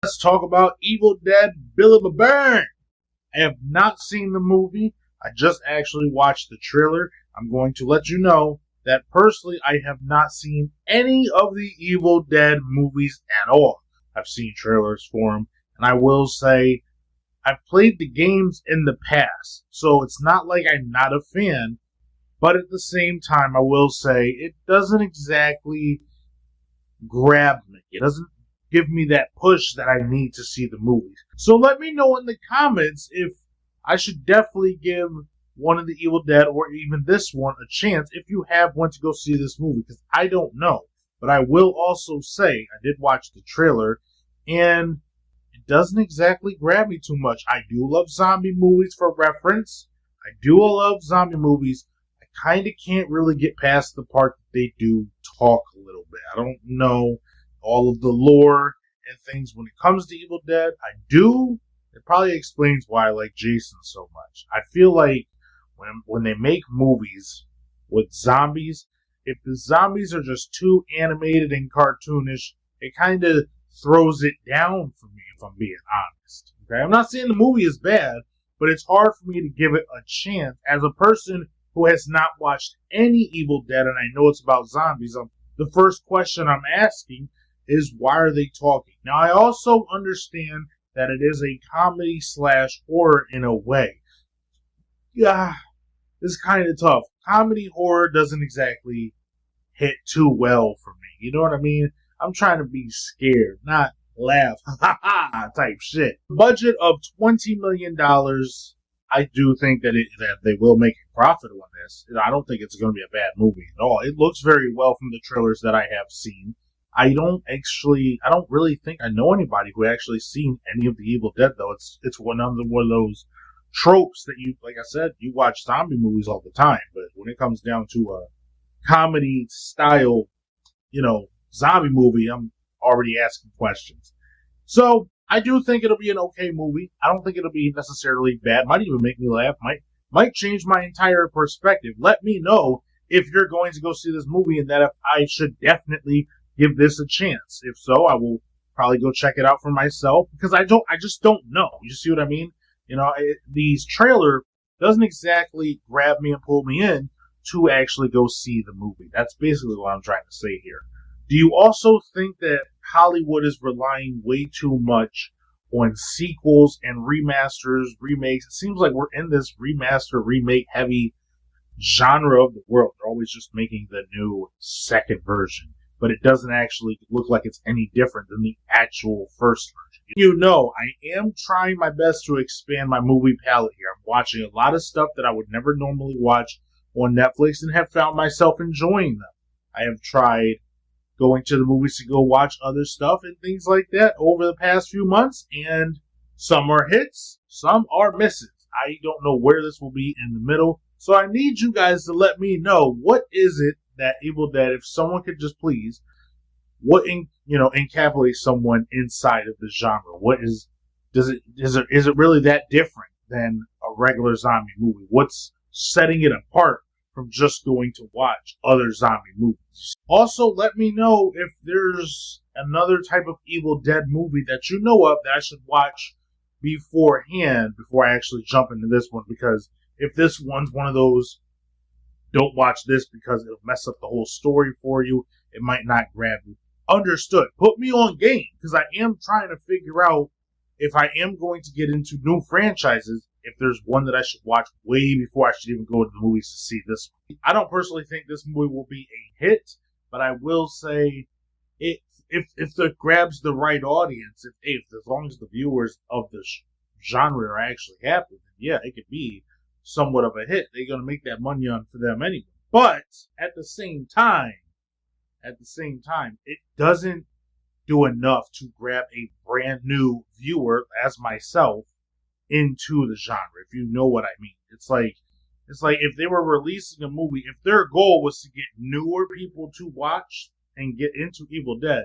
Let's talk about Evil Dead Billy Byrne. I have not seen the movie. I just actually watched the trailer. I'm going to let you know that personally I have not seen any of the Evil Dead movies at all. I've seen trailers for them, and I will say I've played the games in the past, so it's not like I'm not a fan, but at the same time I will say it doesn't exactly grab me. It doesn't give me that push that I need to see the movies. So let me know in the comments if I should definitely give one of the Evil Dead or even this one a chance if you have one to go see this movie, because I don't know. But I will also say I did watch the trailer and it doesn't exactly grab me too much. I do love zombie movies for reference. I do love zombie movies. I kind of can't really get past the part that they do talk a little bit. I don't know all of the lore and things when it comes to Evil Dead. I do. It probably explains why I like Jason so much. I feel like when they make movies with zombies, if the zombies are just too animated and cartoonish, it kind of throws it down for me, if I'm being honest. Okay, I'm not saying the movie is bad, but it's hard for me to give it a chance as a person who has not watched any Evil Dead and I know it's about zombies. The first question I'm asking is, why are they talking? Now, I also understand that it is a comedy / horror in a way. Yeah, it's kind of tough. Comedy horror doesn't exactly hit too well for me. You know what I mean? I'm trying to be scared, not laugh, ha ha type shit. Budget of $20 million. I do think that they will make a profit on this. I don't think it's going to be a bad movie at all. It looks very well from the trailers that I have seen. I don't really think I know anybody who actually seen any of the Evil Dead, though. It's one of those tropes that you, like I said, you watch zombie movies all the time, but when it comes down to a comedy style, zombie movie, I'm already asking questions. So I do think it'll be an okay movie. I don't think it'll be necessarily bad. Might even make me laugh. Might change my entire perspective. Let me know if you're going to go see this movie and that if I should definitely give this a chance. If so, I will probably go check it out for myself because I just don't know. You see what I mean? These trailer doesn't exactly grab me and pull me in to actually go see the movie. That's basically what I'm trying to say here. Do you also think that Hollywood is relying way too much on sequels and remasters, remakes? It seems like we're in this remaster, remake heavy genre of the world. They're always just making the new second version, but it doesn't actually look like it's any different than the actual first version. I am trying my best to expand my movie palette here. I'm watching a lot of stuff that I would never normally watch on Netflix and have found myself enjoying them. I have tried going to the movies to go watch other stuff and things like that over the past few months, and some are hits, some are misses. I don't know where this will be in the middle, so I need you guys to let me know, what is it that Evil Dead, if someone could just please, what encapsulates someone inside of the genre? Is it really that different than a regular zombie movie? What's setting it apart from just going to watch other zombie movies? Also, let me know if there's another type of Evil Dead movie that you know of that I should watch beforehand before I actually jump into this one, because if this one's one of those, don't watch this because it'll mess up the whole story for you, it might not grab you. Understood. Put me on game, because I am trying to figure out if I am going to get into new franchises, if there's one that I should watch way before I should even go to the movies to see this one. I don't personally think this movie will be a hit, but I will say if it grabs the right audience, if as long as the viewers of the genre are actually happy, then yeah, it could be somewhat of a hit. They're going to make that money on for them anyway. But at the same time, it doesn't do enough to grab a brand new viewer as myself into the genre, if you know what I mean. It's like if they were releasing a movie, if their goal was to get newer people to watch and get into Evil Dead,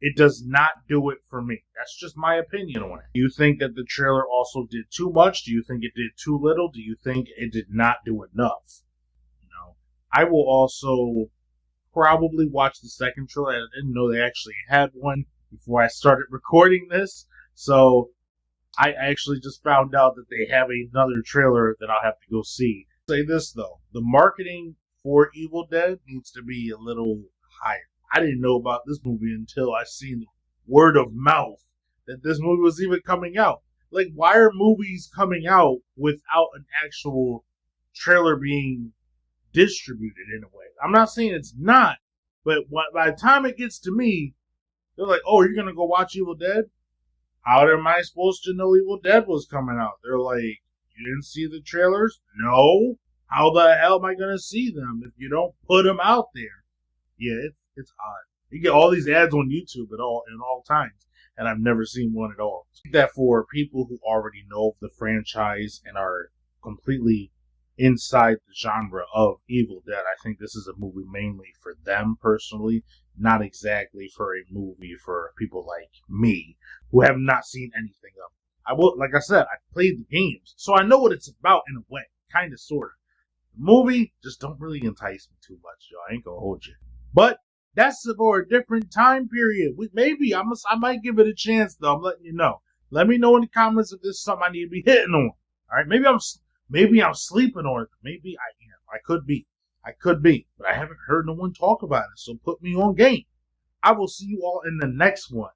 it does not do it for me. That's just my opinion on it. Do you think that the trailer also did too much? Do you think it did too little? Do you think it did not do enough? I will also probably watch the second trailer. I didn't know they actually had one before I started recording this. So I actually just found out that they have another trailer that I'll have to go see. Say this though, the marketing for Evil Dead needs to be a little higher. I didn't know about this movie until I seen word of mouth that this movie was even coming out. Like, why are movies coming out without an actual trailer being distributed in a way? I'm not saying it's not, but by the time it gets to me, they're like, "Oh, you're gonna go watch Evil Dead? How am I supposed to know Evil Dead was coming out?" They're like, "You didn't see the trailers? No. How the hell am I gonna see them if you don't put them out there?" Yeah, it's odd. You get all these ads on YouTube at all times, and I've never seen one at all. That for people who already know the franchise and are completely inside the genre of Evil Dead, I think this is a movie mainly for them personally, not exactly for a movie for people like me who have not seen anything of it. I will, like I said, I played the games, so I know what it's about in a way, kind of, sort of. The movie just don't really entice me too much, y'all. I ain't gonna hold you. But that's for a different time period. Maybe I might give it a chance though. I'm letting you know. Let me know in the comments if this is something I need to be hitting on. All right, maybe I'm sleeping on it. Maybe I am. I could be, but I haven't heard no one talk about it. So put me on game. I will see you all in the next one.